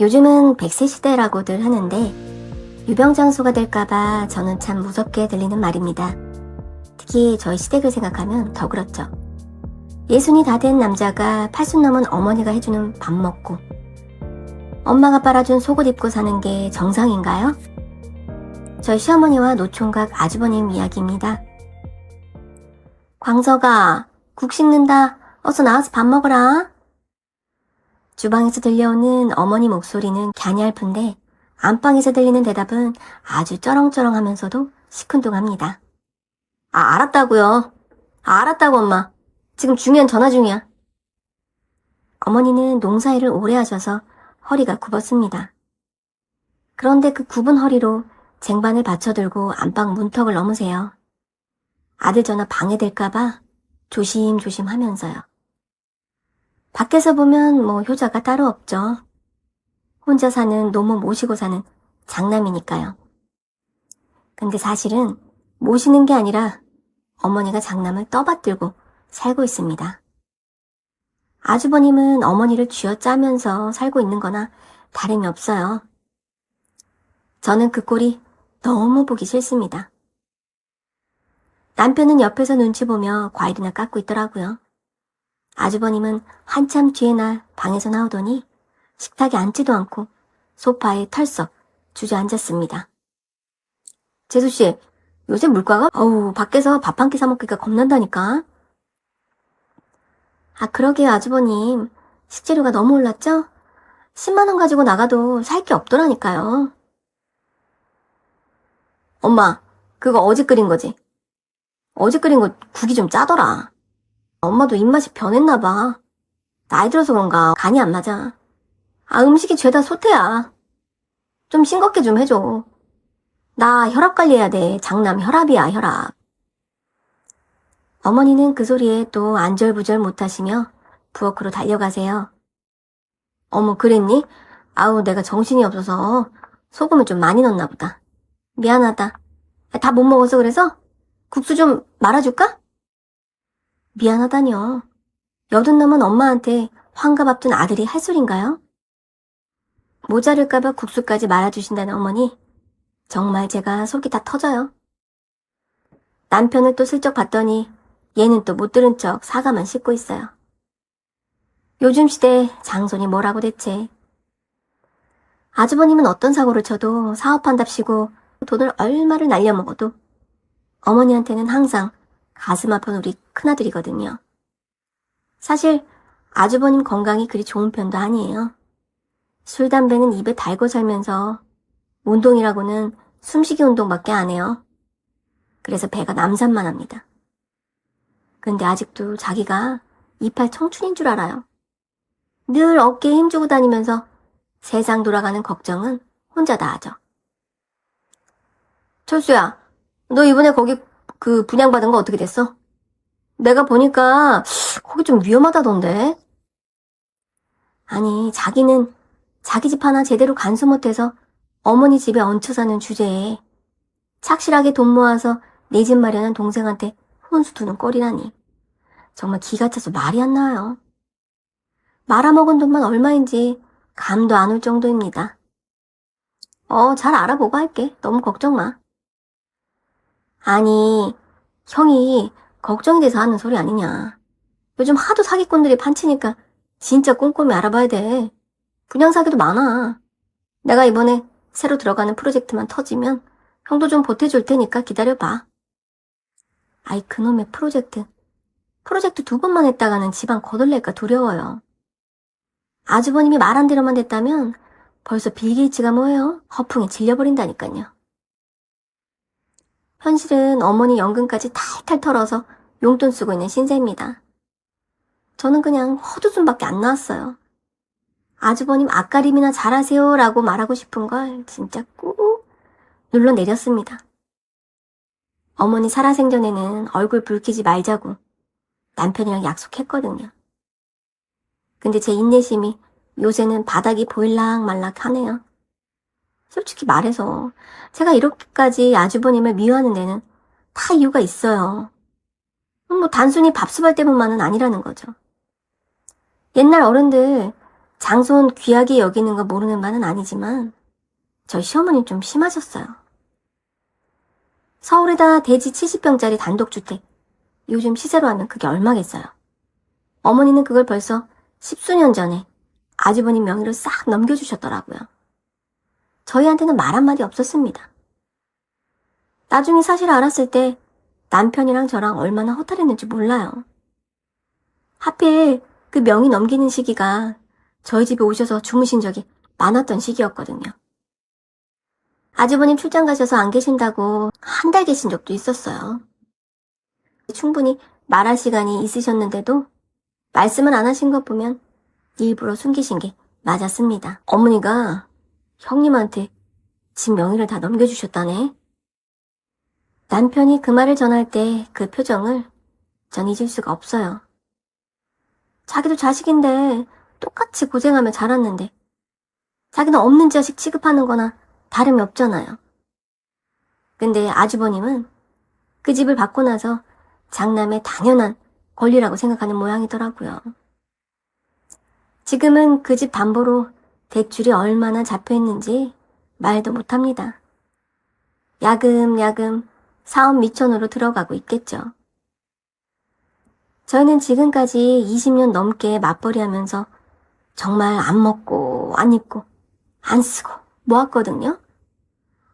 요즘은 100세 시대라고들 하는데 유병장수가 될까봐 저는 참 무섭게 들리는 말입니다. 특히 저희 시댁을 생각하면 더 그렇죠. 예순이 다 된 남자가 80 넘은 어머니가 해주는 밥 먹고 엄마가 빨아준 속옷 입고 사는 게 정상인가요? 저희 시어머니와 노총각 아주버님 이야기입니다. 광석아, 국 식는다. 어서 나와서 밥 먹어라. 주방에서 들려오는 어머니 목소리는 갸냘픈데 안방에서 들리는 대답은 아주 쩌렁쩌렁하면서도 시큰둥합니다. 알았다고요. 알았다고 엄마. 지금 중요한 전화 중이야. 어머니는 농사일을 오래 하셔서 허리가 굽었습니다. 그런데 그 굽은 허리로 쟁반을 받쳐들고 안방 문턱을 넘으세요. 아들 전화 방해될까봐 조심조심 하면서요. 밖에서 보면 효자가 따로 없죠. 혼자 사는 노모 모시고 사는 장남이니까요. 근데 사실은 모시는 게 아니라 어머니가 장남을 떠받들고 살고 있습니다. 아주버님은 어머니를 쥐어짜면서 살고 있는 거나 다름이 없어요. 저는 그 꼴이 너무 보기 싫습니다. 남편은 옆에서 눈치 보며 과일이나 깎고 있더라고요. 아주버님은 한참 뒤에 나 방에서 나오더니 식탁에 앉지도 않고 소파에 털썩 주저앉았습니다. 재수씨, 요새 물가가 밖에서 밥 한 끼 사 먹기가 겁난다니까. 그러게요 아주버님. 식재료가 너무 올랐죠? 10만 원 가지고 나가도 살 게 없더라니까요. 엄마, 그거 어제 끓인 거지? 어제 끓인 거 국이 좀 짜더라. 엄마도 입맛이 변했나 봐. 나이 들어서 그런가 간이 안 맞아. 음식이 죄다 소태야. 좀 싱겁게 좀 해줘. 나 혈압 관리해야 돼. 장남 혈압이야, 혈압. 어머니는 그 소리에 또 안절부절 못하시며 부엌으로 달려가세요. 어머, 그랬니? 내가 정신이 없어서 소금을 좀 많이 넣었나 보다. 미안하다. 다 못 먹어서 그래서? 국수 좀 말아줄까? 미안하다뇨. 여든 넘은 엄마한테 환갑 앞둔 아들이 할 소린가요? 모자랄까봐 국수까지 말아주신다는 어머니. 정말 제가 속이 다 터져요. 남편을 또 슬쩍 봤더니 얘는 또 못 들은 척 사과만 씻고 있어요. 요즘 시대 장손이 뭐라고 대체. 아주버님은 어떤 사고를 쳐도 사업한답시고 돈을 얼마를 날려먹어도 어머니한테는 항상 가슴 아픈 우리 큰아들이거든요. 사실 아주버님 건강이 그리 좋은 편도 아니에요. 술, 담배는 입에 달고 살면서 운동이라고는 숨쉬기 운동밖에 안 해요. 그래서 배가 남산만 합니다. 근데 아직도 자기가 28 청춘인 줄 알아요. 늘 어깨에 힘주고 다니면서 세상 돌아가는 걱정은 혼자 다 하죠. 철수야, 너 이번에 거기 분양받은 거 어떻게 됐어? 내가 보니까 거기 좀 위험하다던데. 아니, 자기는 자기 집 하나 제대로 간수 못해서 어머니 집에 얹혀 사는 주제에 착실하게 돈 모아서 내 집 마련한 동생한테 혼수 두는 꼴이라니. 정말 기가 차서 말이 안 나와요. 말아먹은 돈만 얼마인지 감도 안 올 정도입니다. 잘 알아보고 할게. 너무 걱정 마. 아니, 형이 걱정이 돼서 하는 소리 아니냐. 요즘 하도 사기꾼들이 판치니까 진짜 꼼꼼히 알아봐야 돼. 분양 사기도 많아. 내가 이번에 새로 들어가는 프로젝트만 터지면 형도 좀 보태줄 테니까 기다려봐. 그놈의 프로젝트 2번만 했다가는 집안 거덜날까 두려워요. 아주버님이 말한 대로만 됐다면 벌써 빌게이츠가 뭐예요? 허풍에 질려버린다니까요. 현실은 어머니 연금까지 탈탈 털어서 용돈 쓰고 있는 신세입니다. 저는 그냥 헛웃음밖에 안 나왔어요. 아주버님 앞가림이나 잘하세요 라고 말하고 싶은 걸 진짜 꾹 눌러내렸습니다. 어머니 살아생전에는 얼굴 붉히지 말자고 남편이랑 약속했거든요. 근데 제 인내심이 요새는 바닥이 보일락말락 하네요. 솔직히 말해서 제가 이렇게까지 아주버님을 미워하는 데는 다 이유가 있어요. 단순히 밥수발 때문만은 아니라는 거죠. 옛날 어른들 장손 귀하게 여기는 거 모르는 바는 아니지만 저희 시어머니 좀 심하셨어요. 서울에다 대지 70평짜리 단독주택, 요즘 시세로 하면 그게 얼마겠어요. 어머니는 그걸 벌써 10수년 전에 아주버님 명의로 싹 넘겨주셨더라고요. 저희한테는 말 한마디 없었습니다. 나중에 사실 알았을 때 남편이랑 저랑 얼마나 허탈했는지 몰라요. 하필 그 명의 넘기는 시기가 저희 집에 오셔서 주무신 적이 많았던 시기였거든요. 아주버님 출장 가셔서 안 계신다고 한 달 계신 적도 있었어요. 충분히 말할 시간이 있으셨는데도 말씀을 안 하신 것 보면 일부러 숨기신 게 맞았습니다. 어머니가 형님한테 집 명의를 다 넘겨주셨다네. 남편이 그 말을 전할 때 그 표정을 전 잊을 수가 없어요. 자기도 자식인데 똑같이 고생하며 자랐는데 자기는 없는 자식 취급하는 거나 다름이 없잖아요. 근데 아주버님은 그 집을 받고 나서 장남의 당연한 권리라고 생각하는 모양이더라고요. 지금은 그 집 담보로 대출이 얼마나 잡혀있는지 말도 못합니다. 야금야금 사업 미천으로 들어가고 있겠죠. 저희는 지금까지 20년 넘게 맞벌이 하면서 정말 안 먹고 안 입고 안 쓰고 모았거든요.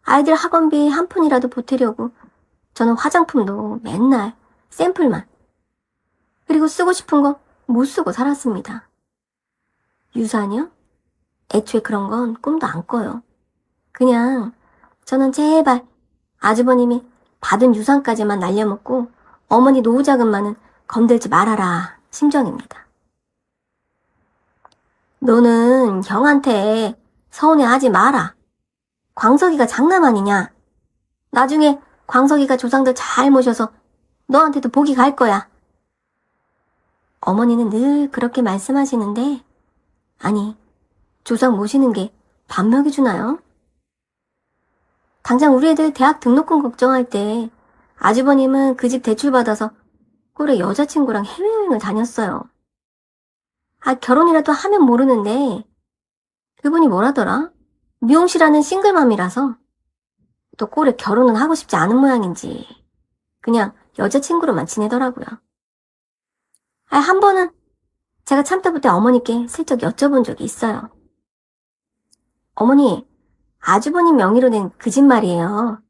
아이들 학원비 한 푼이라도 보태려고 저는 화장품도 맨날 샘플만, 그리고 쓰고 싶은 거 못 쓰고 살았습니다. 유산이요? 애초에 그런 건 꿈도 안 꿔요. 그냥 저는 제발 아주버님이 받은 유산까지만 날려먹고 어머니 노후 자금만은 건들지 말아라 심정입니다. 너는 형한테 서운해하지 마라. 광석이가 장남 아니냐. 나중에 광석이가 조상들 잘 모셔서 너한테도 복이 갈 거야. 어머니는 늘 그렇게 말씀하시는데, 아니, 조상 모시는 게 밥 먹여주나요? 당장 우리 애들 대학 등록금 걱정할 때 아주버님은 그 집 대출받아서 꼴에 여자친구랑 해외여행을 다녔어요. 결혼이라도 하면 모르는데 그분이 뭐라더라? 미용실하는 싱글맘이라서 또 꼴에 결혼은 하고 싶지 않은 모양인지 그냥 여자친구로만 지내더라고요. 한 번은 제가 참다 못해 어머니께 슬쩍 여쭤본 적이 있어요. 어머니, 아주버님 명의로 낸 그 집 말이에요.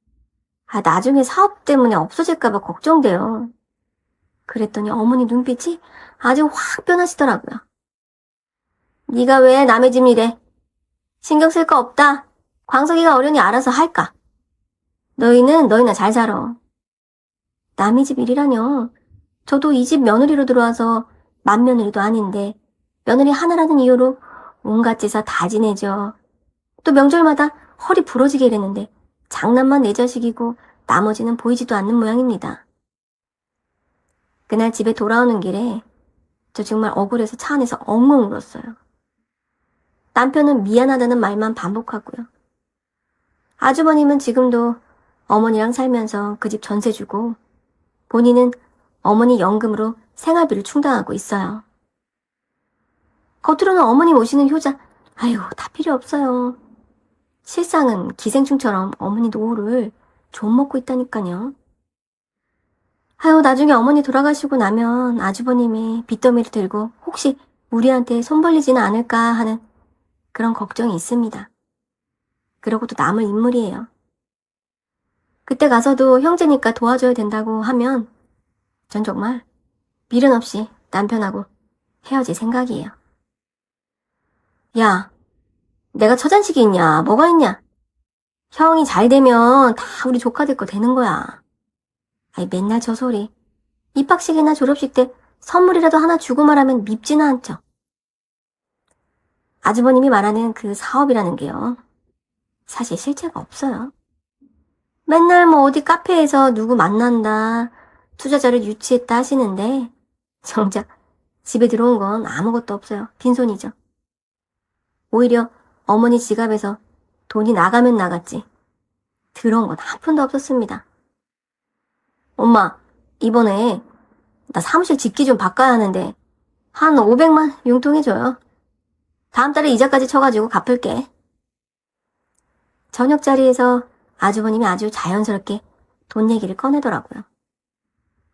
나중에 사업 때문에 없어질까봐 걱정돼요. 그랬더니 어머니 눈빛이 아주 확 변하시더라고요. 네가 왜 남의 집 일해? 신경 쓸 거 없다. 광석이가 어련히 알아서 할까? 너희는 너희나 잘 살아. 남의 집 일이라뇨. 저도 이 집 며느리로 들어와서 맏며느리도 아닌데 며느리 하나라는 이유로 온갖 제사 다 지내죠. 또 명절마다 허리 부러지게 이랬는데 장남만 내 자식이고 나머지는 보이지도 않는 모양입니다. 그날 집에 돌아오는 길에 저 정말 억울해서 차 안에서 엉엉 울었어요. 남편은 미안하다는 말만 반복하고요. 아주버님은 지금도 어머니랑 살면서 그 집 전세 주고 본인은 어머니 연금으로 생활비를 충당하고 있어요. 겉으로는 어머니 모시는 효자, 다 필요 없어요. 실상은 기생충처럼 어머니 노후를 좀 먹고 있다니까요. 나중에 어머니 돌아가시고 나면 아주버님이 빚더미를 들고 혹시 우리한테 손 벌리지는 않을까 하는 그런 걱정이 있습니다. 그러고도 남을 인물이에요. 그때 가서도 형제니까 도와줘야 된다고 하면 전 정말 미련 없이 남편하고 헤어질 생각이에요. 야, 내가 처잔식이 있냐? 뭐가 있냐? 형이 잘 되면 다 우리 조카들 거 되는 거야. 맨날 저 소리. 입학식이나 졸업식 때 선물이라도 하나 주고 말하면 밉지는 않죠. 아주버님이 말하는 그 사업이라는 게요. 사실 실체가 없어요. 맨날 어디 카페에서 누구 만난다, 투자자를 유치했다 하시는데 정작 집에 들어온 건 아무것도 없어요. 빈손이죠. 오히려 어머니 지갑에서 돈이 나가면 나갔지 들어온 건 한 푼도 없었습니다. 엄마, 이번에 나 사무실 집기 좀 바꿔야 하는데 한 500만 융통해줘요. 다음 달에 이자까지 쳐가지고 갚을게. 저녁 자리에서 아주버님이 아주 자연스럽게 돈 얘기를 꺼내더라고요.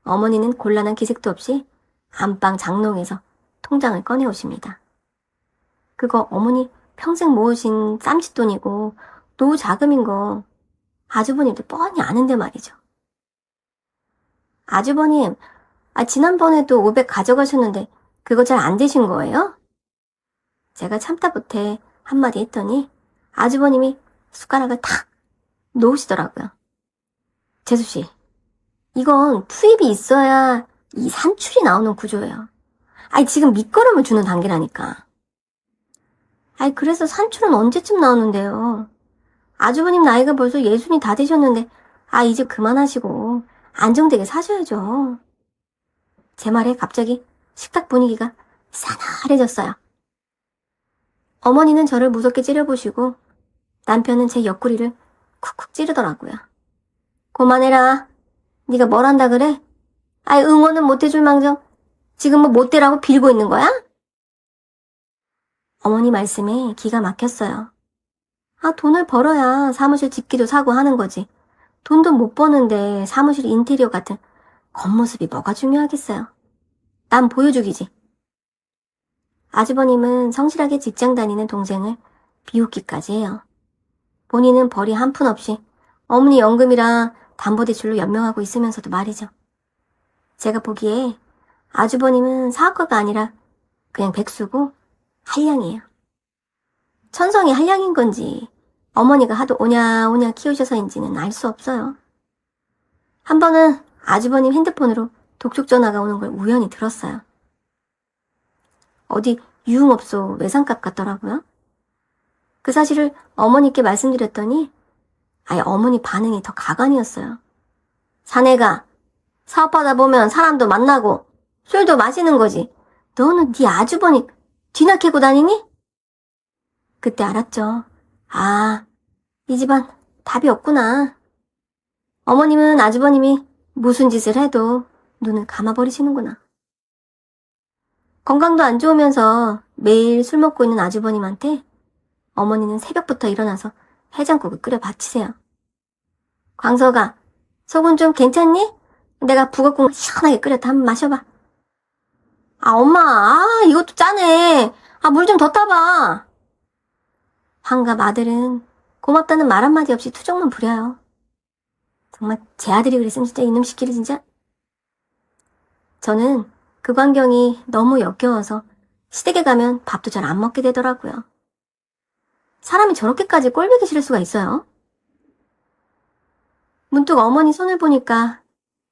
어머니는 곤란한 기색도 없이 안방 장롱에서 통장을 꺼내오십니다. 그거 어머니 평생 모으신 쌈짓돈이고 노후 자금인 거 아주버님도 뻔히 아는데 말이죠. 아주버님, 지난번에도 500 가져가셨는데 그거 잘 안 되신 거예요? 제가 참다 못해 한마디 했더니 아주버님이 숟가락을 탁 놓으시더라고요. 재수씨, 이건 투입이 있어야 이 산출이 나오는 구조예요. 지금 밑거름을 주는 단계라니까. 그래서 산출은 언제쯤 나오는데요? 아주버님 나이가 벌써 60이 다 되셨는데 이제 그만하시고 안정되게 사셔야죠. 제 말에 갑자기 식탁 분위기가 싸늘해졌어요. 어머니는 저를 무섭게 찌려보시고 남편은 제 옆구리를 쿡쿡 찌르더라고요. 그만해라. 네가 뭘 한다 그래? 응원은 못해줄 망정 지금 뭐 못되라고 빌고 있는 거야? 어머니 말씀에 기가 막혔어요. 돈을 벌어야 사무실 집기도 사고 하는 거지. 돈도 못 버는데 사무실 인테리어 같은 겉모습이 뭐가 중요하겠어요. 남 보여주기지. 아주버님은 성실하게 직장 다니는 동생을 비웃기까지 해요. 본인은 벌이 한 푼 없이 어머니 연금이랑 담보대출로 연명하고 있으면서도 말이죠. 제가 보기에 아주버님은 사업가가 아니라 그냥 백수고 한량이에요. 천성이 한량인 건지 어머니가 하도 오냐오냐 키우셔서인지는 알 수 없어요. 한 번은 아주버님 핸드폰으로 독촉 전화가 오는 걸 우연히 들었어요. 어디 유흥업소 외상값 같더라고요. 그 사실을 어머니께 말씀드렸더니 어머니 반응이 더 가관이었어요. 자네가 사업하다 보면 사람도 만나고 술도 마시는 거지. 너는 네 아주버니 뒤나 캐고 다니니? 그때 알았죠. 이 집안 답이 없구나. 어머님은 아주버님이 무슨 짓을 해도 눈을 감아버리시는구나. 건강도 안 좋으면서 매일 술 먹고 있는 아주버님한테 어머니는 새벽부터 일어나서 해장국을 끓여 바치세요. 광석아, 속은 좀 괜찮니? 내가 북엇국 시원하게 끓였다 한번 마셔봐. 엄마, 이것도 짜네. 물 좀 더 타봐. 환갑 아들은 고맙다는 말 한마디 없이 투정만 부려요. 정말 제 아들이 그랬으면 진짜 이놈 시키를 진짜. 저는 그 광경이 너무 역겨워서 시댁에 가면 밥도 잘 안 먹게 되더라고요. 사람이 저렇게까지 꼴보기 싫을 수가 있어요? 문득 어머니 손을 보니까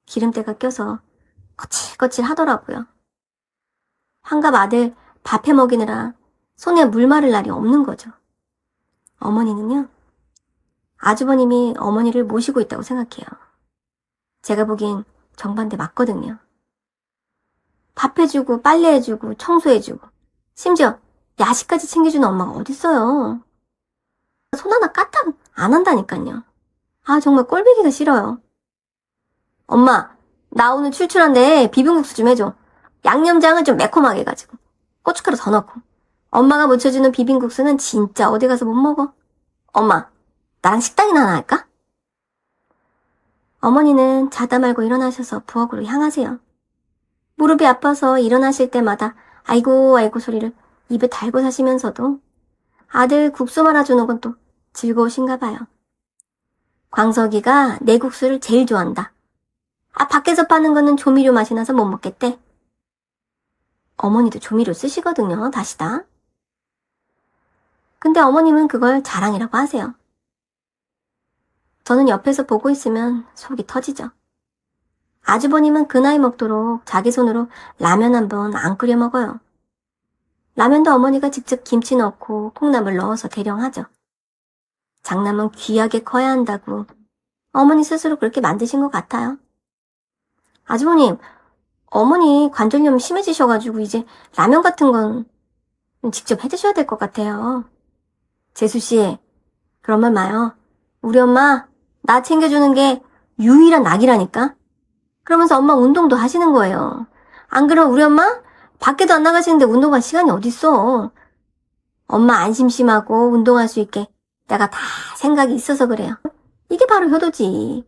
기름때가 껴서 거칠거칠 하더라고요. 환갑 아들 밥해 먹이느라 손에 물 마를 날이 없는 거죠. 어머니는요, 아주버님이 어머니를 모시고 있다고 생각해요. 제가 보기엔 정반대 맞거든요. 밥 해주고 빨래해주고 청소해주고 심지어 야식까지 챙겨주는 엄마가 어딨어요. 손 하나 까딱 안 한다니까요. 정말 꼴보기가 싫어요. 엄마, 나 오늘 출출한데 비빔국수 좀 해줘. 양념장을 좀 매콤하게 해가지고 고춧가루 더 넣고. 엄마가 무쳐주는 비빔국수는 진짜 어디 가서 못 먹어. 엄마, 나랑 식당이나 하나 할까? 어머니는 자다 말고 일어나셔서 부엌으로 향하세요. 무릎이 아파서 일어나실 때마다 아이고 아이고 소리를 입에 달고 사시면서도 아들 국수 말아주는 건 또 즐거우신가 봐요. 광석이가 내 국수를 제일 좋아한다. 밖에서 파는 거는 조미료 맛이 나서 못 먹겠대. 어머니도 조미료 쓰시거든요, 다시다. 근데 어머님은 그걸 자랑이라고 하세요. 저는 옆에서 보고 있으면 속이 터지죠. 아주버님은 그 나이 먹도록 자기 손으로 라면 한 번 안 끓여 먹어요. 라면도 어머니가 직접 김치 넣고 콩나물 넣어서 대령하죠. 장남은 귀하게 커야 한다고 어머니 스스로 그렇게 만드신 것 같아요. 아주버님, 어머니 관절염 심해지셔가지고 이제 라면 같은 건 직접 해드셔야 될 것 같아요. 재수씨, 그런 말 마요. 우리 엄마 나 챙겨주는 게 유일한 낙이라니까. 그러면서 엄마 운동도 하시는 거예요. 안 그러면 우리 엄마 밖에도 안 나가시는데 운동할 시간이 어딨어. 엄마 안 심심하고 운동할 수 있게 내가 다 생각이 있어서 그래요. 이게 바로 효도지.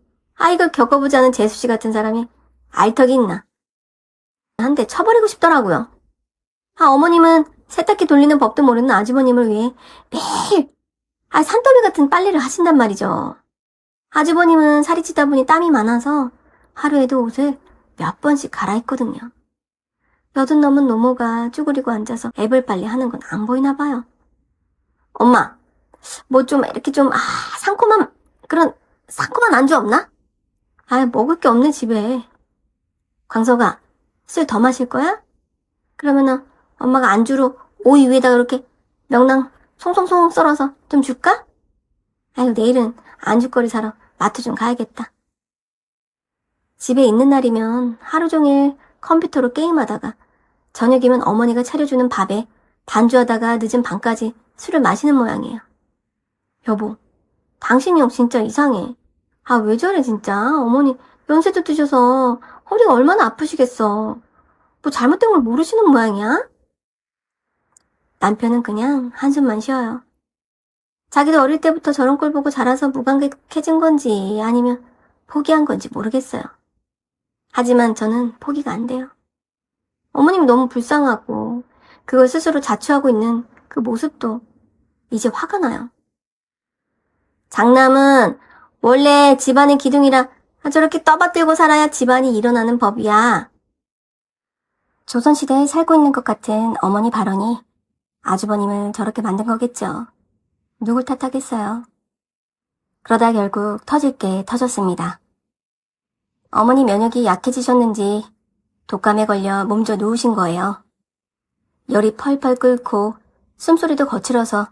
이걸 겪어보지 않은 재수씨 같은 사람이 알턱이 있나. 한 대 쳐버리고 싶더라고요. 어머님은 세탁기 돌리는 법도 모르는 아주버님을 위해 매일 산더미 같은 빨래를 하신단 말이죠. 아주버님은 살이 찌다 보니 땀이 많아서 하루에도 옷을 몇 번씩 갈아입거든요. 80 넘은 노모가 쭈그리고 앉아서 애벌 빨래 하는 건 안 보이나 봐요. 엄마, 뭐 좀 이렇게 좀 상콤한 안주 없나? 먹을 게 없네 집에. 광석아, 술 더 마실 거야? 그러면은 엄마가 안주로 오이 위에다가 이렇게 명랑 송송송 썰어서 좀 줄까? 내일은 안주거리 사러 마트 좀 가야겠다. 집에 있는 날이면 하루 종일 컴퓨터로 게임하다가 저녁이면 어머니가 차려주는 밥에 반주하다가 늦은 밤까지 술을 마시는 모양이에요. 여보, 당신이 형 진짜 이상해. 왜 저래 진짜. 어머니 연세도 드셔서 허리가 얼마나 아프시겠어. 뭐 잘못된 걸 모르시는 모양이야? 남편은 그냥 한숨만 쉬어요. 자기도 어릴 때부터 저런 꼴 보고 자라서 무감각해진 건지 아니면 포기한 건지 모르겠어요. 하지만 저는 포기가 안 돼요. 어머님이 너무 불쌍하고 그걸 스스로 자초하고 있는 그 모습도 이제 화가 나요. 장남은 원래 집안의 기둥이라 저렇게 떠받들고 살아야 집안이 일어나는 법이야. 조선시대에 살고 있는 것 같은 어머니 발언이 아주버님을 저렇게 만든 거겠죠. 누굴 탓하겠어요. 그러다 결국 터질 게 터졌습니다. 어머니 면역이 약해지셨는지 독감에 걸려 몸져 누우신 거예요. 열이 펄펄 끓고 숨소리도 거칠어서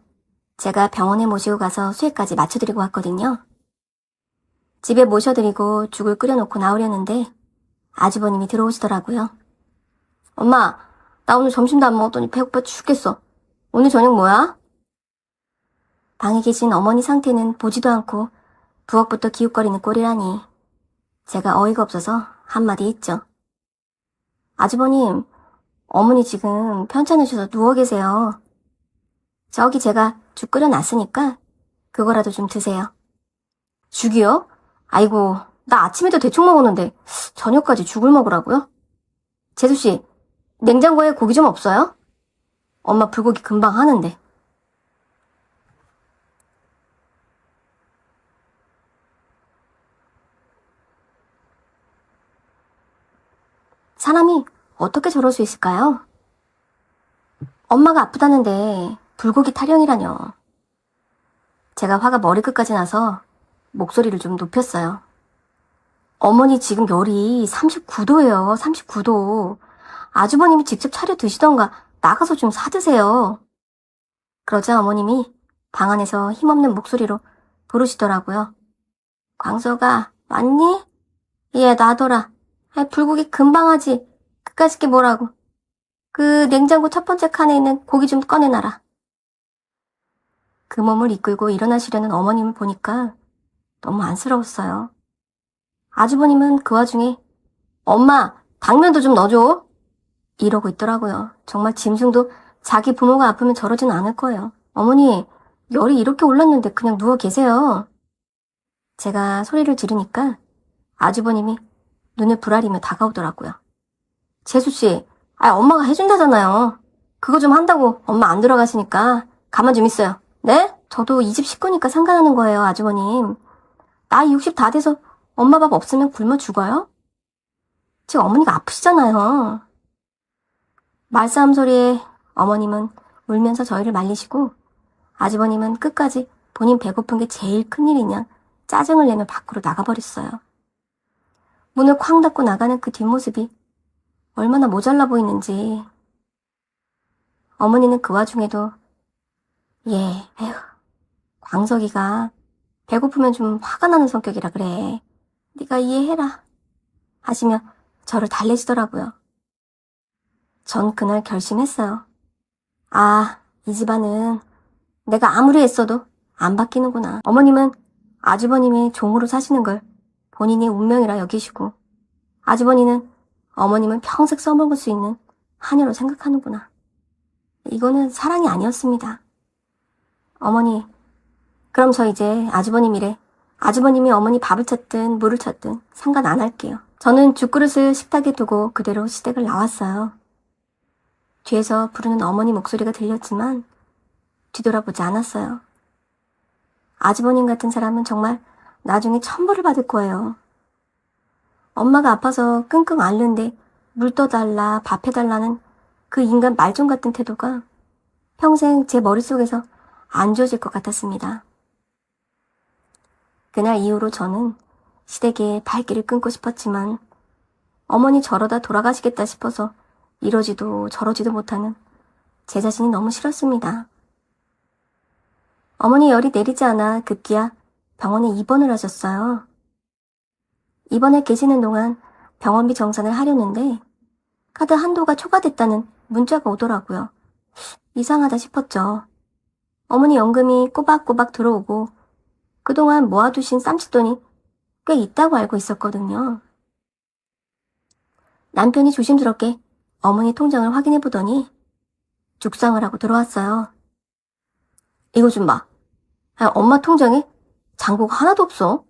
제가 병원에 모시고 가서 수액까지 맞춰드리고 왔거든요. 집에 모셔드리고 죽을 끓여놓고 나오려는데 아주버님이 들어오시더라고요. 엄마, 나 오늘 점심도 안 먹었더니 배고파 죽겠어. 오늘 저녁 뭐야? 방에 계신 어머니 상태는 보지도 않고 부엌부터 기웃거리는 꼴이라니 제가 어이가 없어서 한마디 했죠. 아주버님, 어머니 지금 편찮으셔서 누워 계세요. 저기 제가 죽 끓여놨으니까 그거라도 좀 드세요. 죽이요? 아이고, 나 아침에도 대충 먹었는데 저녁까지 죽을 먹으라고요? 재수씨, 냉장고에 고기 좀 없어요? 엄마 불고기 금방 하는데. 사람이 어떻게 저럴 수 있을까요? 엄마가 아프다는데 불고기 타령이라뇨. 제가 화가 머리끝까지 나서 목소리를 좀 높였어요. 어머니 지금 열이 39도예요. 39도. 아주버님이 직접 차려 드시던가 나가서 좀 사드세요. 그러자 어머님이 방 안에서 힘없는 목소리로 부르시더라고요. 광석아, 왔니? 예, 나더라. 불고기 금방 하지. 그까짓 게 뭐라고. 그 냉장고 첫 번째 칸에 있는 고기 좀 꺼내놔라. 그 몸을 이끌고 일어나시려는 어머님을 보니까 너무 안쓰러웠어요. 아주버님은 그 와중에 엄마, 당면도 좀 넣어줘. 이러고 있더라고요. 정말 짐승도 자기 부모가 아프면 저러진 않을 거예요. 어머니, 열이 이렇게 올랐는데 그냥 누워 계세요. 제가 소리를 지르니까 아주버님이 눈을 부라리며 다가오더라고요. 재수씨, 엄마가 해준다잖아요. 그거 좀 한다고 엄마 안 들어가시니까 가만 좀 있어요. 네? 저도 이 집 식구니까 상관하는 거예요, 아주버님. 나이 60 다 돼서 엄마 밥 없으면 굶어 죽어요? 지금 어머니가 아프시잖아요. 말싸움 소리에 어머님은 울면서 저희를 말리시고 아주버님은 끝까지 본인 배고픈 게 제일 큰일이냐 짜증을 내며 밖으로 나가버렸어요. 문을 쾅 닫고 나가는 그 뒷모습이 얼마나 모자라 보이는지. 어머니는 그 와중에도 광석이가 배고프면 좀 화가 나는 성격이라 그래. 네가 이해해라 하시며 저를 달래시더라고요. 전 그날 결심했어요. 이 집안은 내가 아무리 애써도 안 바뀌는구나. 어머님은 아주버님이 종으로 사시는 걸 본인의 운명이라 여기시고 아주버니는 어머님은 평생 써먹을 수 있는 하녀로 생각하는구나. 이거는 사랑이 아니었습니다. 어머니, 그럼 저 이제 아주버님이래. 아주버님이 어머니 밥을 찾든 물을 찾든 상관 안 할게요. 저는 죽그릇을 식탁에 두고 그대로 시댁을 나왔어요. 뒤에서 부르는 어머니 목소리가 들렸지만 뒤돌아보지 않았어요. 아주버님 같은 사람은 정말 나중에 천벌을 받을 거예요. 엄마가 아파서 끙끙 앓는데 물 떠달라, 밥 해달라는 그 인간 말종 같은 태도가 평생 제 머릿속에서 안 지워질 것 같았습니다. 그날 이후로 저는 시댁에 발길을 끊고 싶었지만 어머니 저러다 돌아가시겠다 싶어서 이러지도 저러지도 못하는 제 자신이 너무 싫었습니다. 어머니 열이 내리지 않아 급기야 병원에 입원을 하셨어요. 입원해 계시는 동안 병원비 정산을 하려는데 카드 한도가 초과됐다는 문자가 오더라고요. 이상하다 싶었죠. 어머니 연금이 꼬박꼬박 들어오고 그동안 모아두신 쌈짓돈이 꽤 있다고 알고 있었거든요. 남편이 조심스럽게 어머니 통장을 확인해보더니 죽상을 하고 들어왔어요. 이거 좀 봐. 엄마 통장에 잔고가 하나도 없어.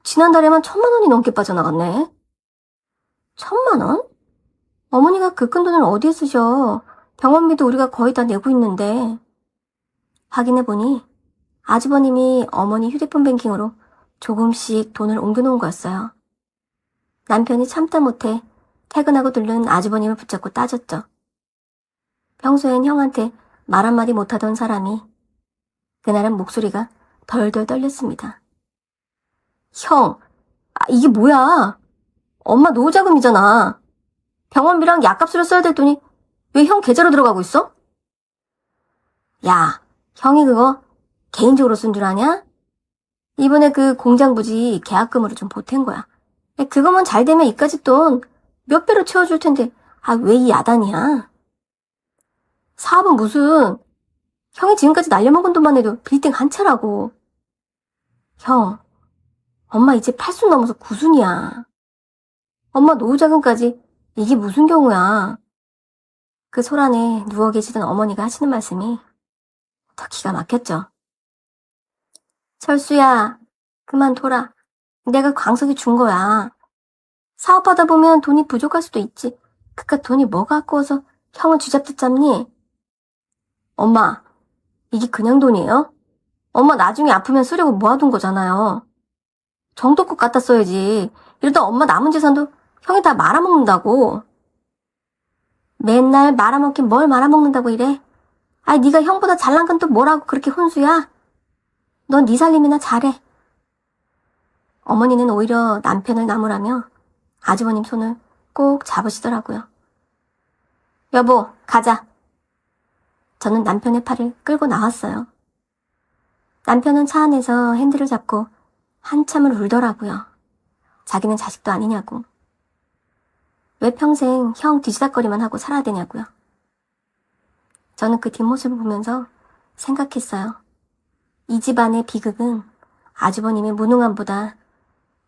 지난달에만 1,000만 원이 넘게 빠져나갔네. 1,000만 원? 어머니가 그 큰 돈을 어디에 쓰셔. 병원비도 우리가 거의 다 내고 있는데. 확인해보니 아주버님이 어머니 휴대폰 뱅킹으로 조금씩 돈을 옮겨놓은 거였어요. 남편이 참다 못해 퇴근하고 들른 아주버님을 붙잡고 따졌죠. 평소엔 형한테 말 한마디 못하던 사람이 그날은 목소리가 덜덜 떨렸습니다. 형, 이게 뭐야? 엄마 노후자금이잖아. 병원비랑 약값으로 써야 될 돈이 왜 형 계좌로 들어가고 있어? 야, 형이 그거 개인적으로 쓴 줄 아냐? 이번에 그 공장 부지 계약금으로 좀 보탠 거야. 그거만 잘 되면 이까짓 돈 몇 배로 채워줄 텐데 왜 이 야단이야? 사업은 무슨, 형이 지금까지 날려먹은 돈만 해도 빌딩 한 채라고. 형, 엄마 이제 8순 넘어서 9순이야. 엄마 노후자금까지 이게 무슨 경우야. 그 소란에 누워 계시던 어머니가 하시는 말씀이 더 기가 막혔죠. 철수야, 그만둬라. 내가 광석이 준 거야. 사업하다 보면 돈이 부족할 수도 있지. 그깟 돈이 뭐가 아까워서 형을 쥐잡듯 잡니? 엄마, 이게 그냥 돈이에요? 엄마 나중에 아프면 쓰려고 모아둔 거잖아요. 정도껏 갖다 써야지. 이러다 엄마 남은 재산도 형이 다 말아먹는다고. 맨날 말아먹긴 뭘 말아먹는다고 이래? 네가 형보다 잘난 건 또 뭐라고 그렇게 혼수야? 넌 네 살림이나 잘해. 어머니는 오히려 남편을 나무라며 아주버님 손을 꼭 잡으시더라고요. 여보, 가자. 저는 남편의 팔을 끌고 나왔어요. 남편은 차 안에서 핸들을 잡고 한참을 울더라고요. 자기는 자식도 아니냐고. 왜 평생 형 뒤지닥거리만 하고 살아야 되냐고요. 저는 그 뒷모습을 보면서 생각했어요. 이 집안의 비극은 아주버님의 무능함보다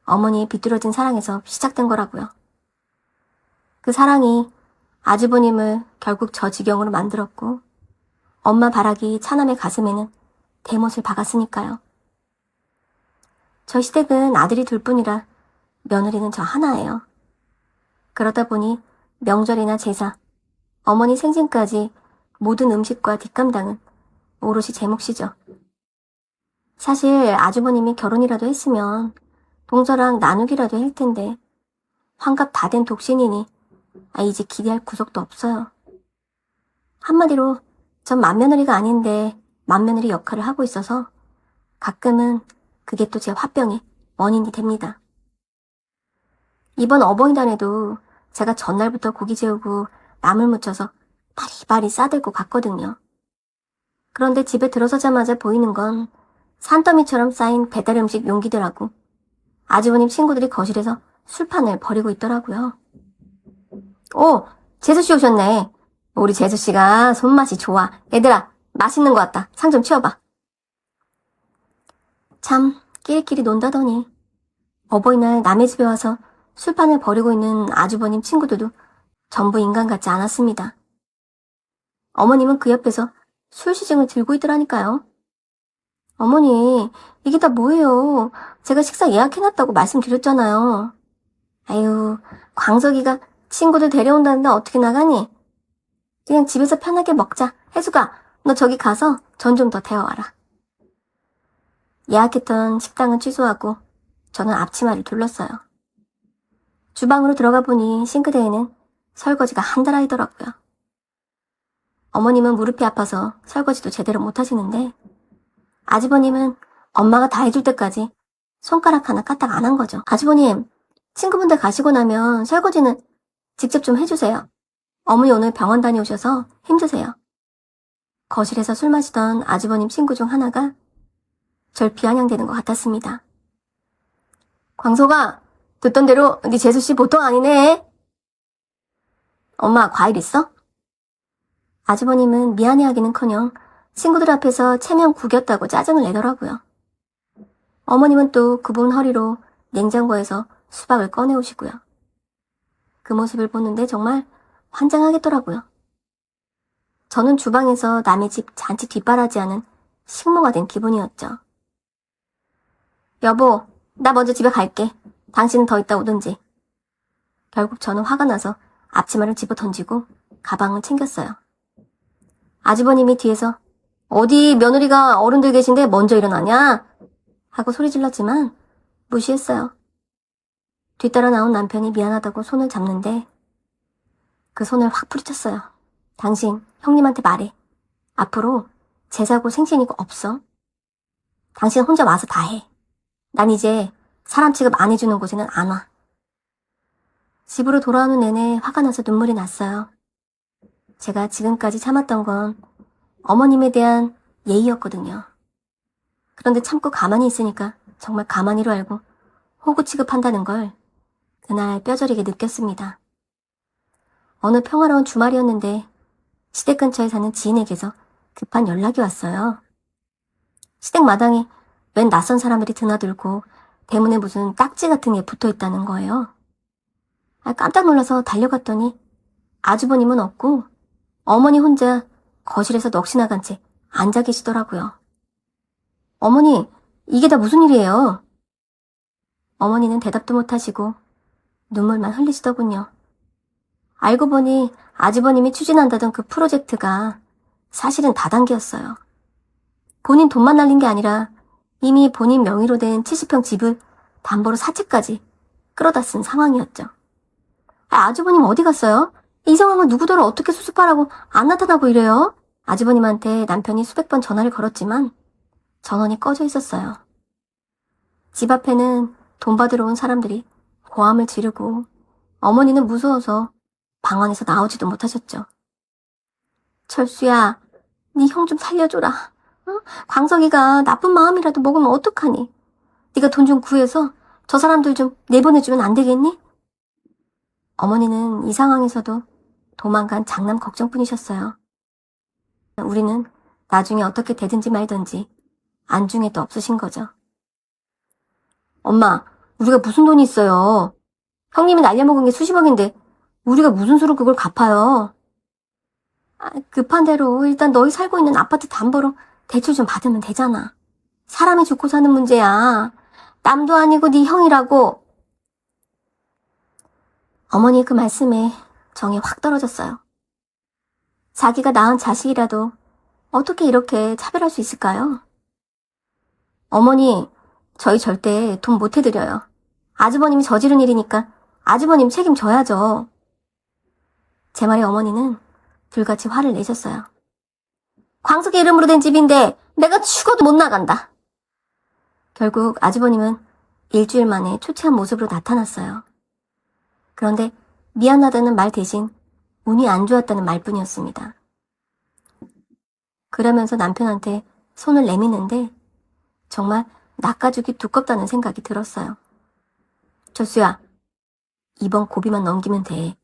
어머니의 비뚤어진 사랑에서 시작된 거라고요. 그 사랑이 아주버님을 결국 저 지경으로 만들었고 엄마 바라기 차남의 가슴에는 대못을 박았으니까요. 저 시댁은 아들이 둘뿐이라 며느리는 저 하나예요. 그러다 보니 명절이나 제사, 어머니 생신까지 모든 음식과 뒷감당은 오롯이 제 몫이죠. 사실 아주버님이 결혼이라도 했으면 동서랑 나누기라도 할 텐데 환갑 다 된 독신이니 이제 기대할 구석도 없어요. 한마디로 전 맏며느리가 아닌데 맏며느리 역할을 하고 있어서 가끔은 그게 또 제 화병의 원인이 됩니다. 이번 어버이날에도 제가 전날부터 고기 재우고 나물 무쳐서 바리바리 싸들고 갔거든요. 그런데 집에 들어서자마자 보이는 건 산더미처럼 쌓인 배달 음식 용기들하고 아주버님 친구들이 거실에서 술판을 벌이고 있더라고요. 재수씨 오셨네. 우리 재수씨가 손맛이 좋아. 얘들아, 맛있는 거 왔다. 상 좀 치워봐. 참 끼리끼리 논다더니 어버이날 남의 집에 와서 술판을 벌이고 있는 아주버님 친구들도 전부 인간 같지 않았습니다. 어머님은 그 옆에서 술시증을 들고 있더라니까요. 어머니, 이게 다 뭐예요? 제가 식사 예약해놨다고 말씀드렸잖아요. 아유, 광석이가 친구들 데려온다는데 어떻게 나가니? 그냥 집에서 편하게 먹자. 혜수가, 너 저기 가서 전 좀 더 데워와라. 예약했던 식당은 취소하고 저는 앞치마를 둘렀어요. 주방으로 들어가 보니 싱크대에는 설거지가 한달아이더라고요. 어머님은 무릎이 아파서 설거지도 제대로 못하시는데 아주버님은 엄마가 다 해줄 때까지 손가락 하나 까딱 안 한 거죠. 아주버님, 친구분들 가시고 나면 설거지는 직접 좀 해주세요. 어머니 오늘 병원 다녀오셔서 힘드세요. 거실에서 술 마시던 아주버님 친구 중 하나가 절 비아냥대는 것 같았습니다. 광석아, 듣던 대로 네 재수씨 보통 아니네. 엄마, 과일 있어? 아주버님은 미안해하기는커녕 친구들 앞에서 체면 구겼다고 짜증을 내더라고요. 어머님은 또 굽은 허리로 냉장고에서 수박을 꺼내오시고요. 그 모습을 보는데 정말 환장하겠더라고요. 저는 주방에서 남의 집 잔치 뒷바라지하는 식모가 된 기분이었죠. 여보, 나 먼저 집에 갈게. 당신은 더 있다 오든지. 결국 저는 화가 나서 앞치마를 집어 던지고 가방을 챙겼어요. 아주버님이 뒤에서 어디 며느리가 어른들 계신데 먼저 일어나냐? 하고 소리 질렀지만 무시했어요. 뒤따라 나온 남편이 미안하다고 손을 잡는데 그 손을 확 부딪혔어요. 당신 형님한테 말해. 앞으로 제사고 생신이고 없어. 당신 혼자 와서 다 해. 난 이제 사람 취급 안 해주는 곳에는 안 와. 집으로 돌아오는 내내 화가 나서 눈물이 났어요. 제가 지금까지 참았던 건 어머님에 대한 예의였거든요. 그런데 참고 가만히 있으니까 정말 가만히로 알고 호구 취급한다는 걸 그날 뼈저리게 느꼈습니다. 어느 평화로운 주말이었는데 시댁 근처에 사는 지인에게서 급한 연락이 왔어요. 시댁 마당에 웬 낯선 사람들이 드나들고 대문에 무슨 딱지 같은 게 붙어있다는 거예요. 깜짝 놀라서 달려갔더니 아주버님은 없고 어머니 혼자 거실에서 넋이 나간 채 앉아 계시더라고요. 어머니, 이게 다 무슨 일이에요? 어머니는 대답도 못하시고 눈물만 흘리시더군요. 알고 보니 아주버님이 추진한다던 그 프로젝트가 사실은 다단계였어요. 본인 돈만 날린 게 아니라 이미 본인 명의로 된 70평 집을 담보로 사채까지 끌어다 쓴 상황이었죠. 아주버님 어디 갔어요? 이 상황을 누구더러 어떻게 수습하라고 안 나타나고 이래요? 아주버님한테 남편이 수백 번 전화를 걸었지만 전원이 꺼져 있었어요. 집 앞에는 돈 받으러 온 사람들이 고함을 지르고 어머니는 무서워서 방 안에서 나오지도 못하셨죠. 철수야, 네 형 좀 살려줘라. 어? 광석이가 나쁜 마음이라도 먹으면 어떡하니? 네가 돈 좀 구해서 저 사람들 좀 내보내주면 안 되겠니? 어머니는 이 상황에서도 도망간 장남 걱정뿐이셨어요. 우리는 나중에 어떻게 되든지 말든지 안중에도 없으신 거죠. 엄마, 우리가 무슨 돈이 있어요? 형님이 날려먹은 게 수십억인데 우리가 무슨 수로 그걸 갚아요? 급한 대로 일단 너희 살고 있는 아파트 담보로 대출 좀 받으면 되잖아. 사람이 죽고 사는 문제야. 남도 아니고 네 형이라고. 어머니의 그 말씀에 정이 확 떨어졌어요. 자기가 낳은 자식이라도 어떻게 이렇게 차별할 수 있을까요? 어머니, 저희 절대 돈 못 해드려요. 아주버님이 저지른 일이니까 아주버님 책임져야죠. 제 말에 어머니는 불같이 화를 내셨어요. 광석의 이름으로 된 집인데 내가 죽어도 못 나간다. 결국 아주버님은 일주일 만에 초췌한 모습으로 나타났어요. 그런데 미안하다는 말 대신 운이 안 좋았다는 말뿐이었습니다. 그러면서 남편한테 손을 내미는데 정말 낚아주기 두껍다는 생각이 들었어요. 철수야, 이번 고비만 넘기면 돼.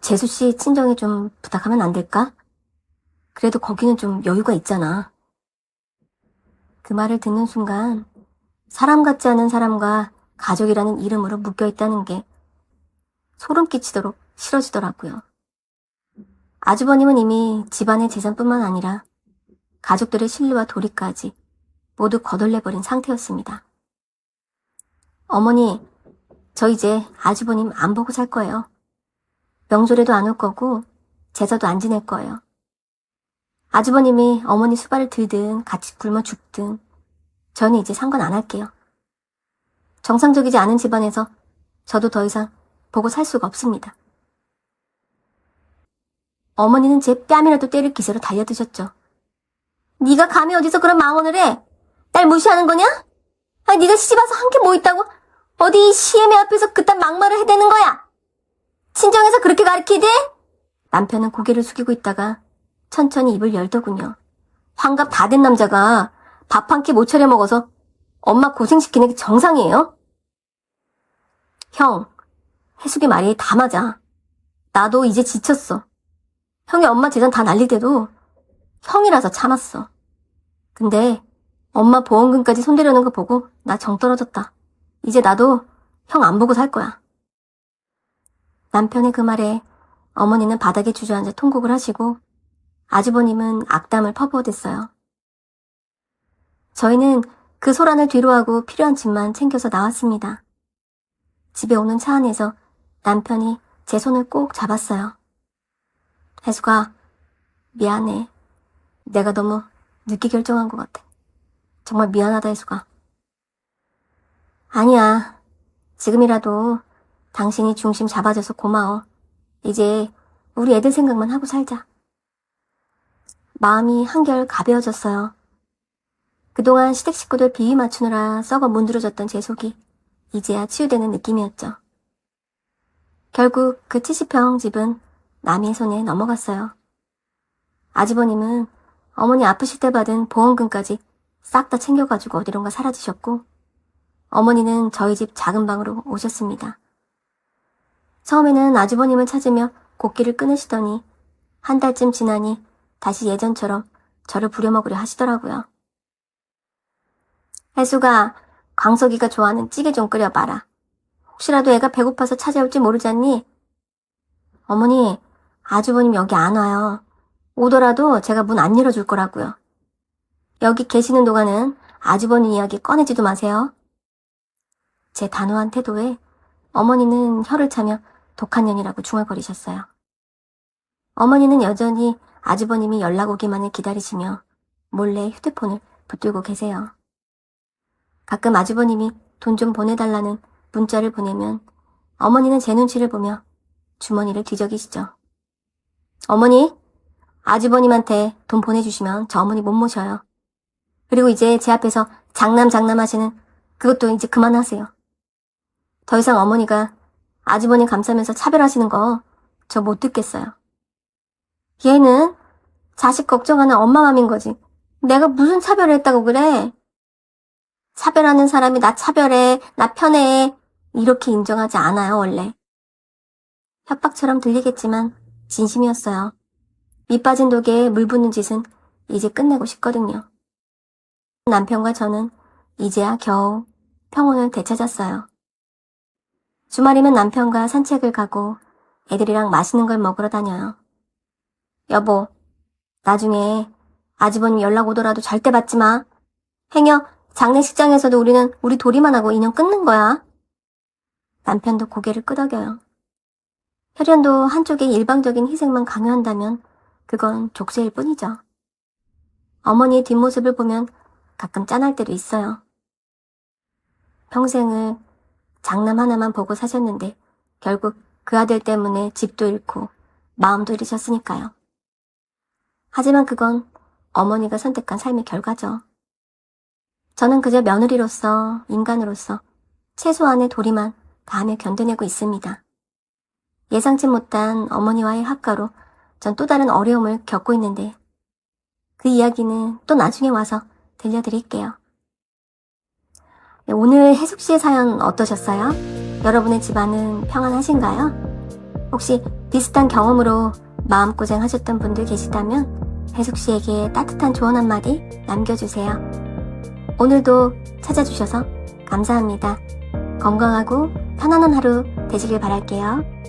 재수씨 친정에 좀 부탁하면 안 될까? 그래도 거기는 좀 여유가 있잖아. 그 말을 듣는 순간 사람 같지 않은 사람과 가족이라는 이름으로 묶여있다는 게 소름 끼치도록 싫어지더라고요. 아주버님은 이미 집안의 재산뿐만 아니라 가족들의 신뢰와 도리까지 모두 거덜내버린 상태였습니다. 어머니, 저 이제 아주버님 안 보고 살 거예요. 명절에도 안 올 거고 제사도 안 지낼 거예요. 아주버님이 어머니 수발을 들든 같이 굶어 죽든 저는 이제 상관 안 할게요. 정상적이지 않은 집안에서 저도 더 이상 보고 살 수가 없습니다. 어머니는 제 뺨이라도 때릴 기세로 달려드셨죠. 네가 감히 어디서 그런 망언을 해? 날 무시하는 거냐? 아니 네가 시집와서 한 게 뭐 있다고? 어디 시애매 앞에서 그딴 막말을 해대는 거야? 친정에서 그렇게 가르치대? 남편은 고개를 숙이고 있다가 천천히 입을 열더군요. 환갑 다 된 남자가 밥 한 끼 못 차려 먹어서 엄마 고생시키는 게 정상이에요? 형, 혜숙이 말이 다 맞아. 나도 이제 지쳤어. 형이 엄마 재산 다 날릴 때도 형이라서 참았어. 근데 엄마 보험금까지 손대려는 거 보고 나 정 떨어졌다. 이제 나도 형 안 보고 살 거야. 남편의 그 말에 어머니는 바닥에 주저앉아 통곡을 하시고 아주버님은 악담을 퍼부어댔어요. 저희는 그 소란을 뒤로하고 필요한 짐만 챙겨서 나왔습니다. 집에 오는 차 안에서 남편이 제 손을 꼭 잡았어요. 혜숙아, 미안해. 내가 너무 늦게 결정한 것 같아. 정말 미안하다, 혜숙아. 아니야. 지금이라도 당신이 중심 잡아줘서 고마워. 이제 우리 애들 생각만 하고 살자. 마음이 한결 가벼워졌어요. 그동안 시댁 식구들 비위 맞추느라 썩어 문드러졌던 제 속이 이제야 치유되는 느낌이었죠. 결국 그 70평 집은 남의 손에 넘어갔어요. 아주버님은 어머니 아프실 때 받은 보험금까지 싹 다 챙겨가지고 어디론가 사라지셨고 어머니는 저희 집 작은 방으로 오셨습니다. 처음에는 아주버님을 찾으며 곡기를 끊으시더니 한 달쯤 지나니 다시 예전처럼 저를 부려먹으려 하시더라고요. 혜숙아, 광석이가 좋아하는 찌개 좀 끓여봐라. 혹시라도 애가 배고파서 찾아올지 모르잖니? 어머니, 아주버님 여기 안 와요. 오더라도 제가 문 안 열어줄 거라고요. 여기 계시는 동안은 아주버님 이야기 꺼내지도 마세요. 제 단호한 태도에 어머니는 혀를 차며 독한 년이라고 중얼거리셨어요. 어머니는 여전히 아주버님이 연락 오기만을 기다리시며 몰래 휴대폰을 붙들고 계세요. 가끔 아주버님이 돈 좀 보내달라는 문자를 보내면 어머니는 제 눈치를 보며 주머니를 뒤적이시죠. 어머니, 아주버님한테 돈 보내주시면 저 어머니 못 모셔요. 그리고 이제 제 앞에서 장남하시는 그것도 이제 그만하세요. 더 이상 어머니가 아주버님 감싸면서 차별하시는 거 저 못 듣겠어요. 얘는 자식 걱정하는 엄마 맘인 거지. 내가 무슨 차별을 했다고 그래? 차별하는 사람이 나 차별해, 나 편애해 이렇게 인정하지 않아요, 원래. 협박처럼 들리겠지만 진심이었어요. 밑 빠진 독에 물 붓는 짓은 이제 끝내고 싶거든요. 남편과 저는 이제야 겨우 평온을 되찾았어요. 주말이면 남편과 산책을 가고 애들이랑 맛있는 걸 먹으러 다녀요. 여보, 나중에 아주버님 연락 오더라도 절대 받지 마. 행여 장례식장에서도 우리는 우리 도리만 하고 인연 끊는 거야. 남편도 고개를 끄덕여요. 혈연도 한쪽의 일방적인 희생만 강요한다면 그건 족쇄일 뿐이죠. 어머니의 뒷모습을 보면 가끔 짠할 때도 있어요. 평생을 장남 하나만 보고 사셨는데 결국 그 아들 때문에 집도 잃고 마음도 잃으셨으니까요. 하지만 그건 어머니가 선택한 삶의 결과죠. 저는 그저 며느리로서, 인간으로서 최소한의 도리만 다하며 견뎌내고 있습니다. 예상치 못한 어머니와의 합가로 전 또 다른 어려움을 겪고 있는데 그 이야기는 또 나중에 와서 들려드릴게요. 오늘 혜숙 씨의 사연 어떠셨어요? 여러분의 집안은 평안하신가요? 혹시 비슷한 경험으로 마음고생 하셨던 분들 계시다면 혜숙 씨에게 따뜻한 조언 한마디 남겨주세요. 오늘도 찾아주셔서 감사합니다. 건강하고 편안한 하루 되시길 바랄게요.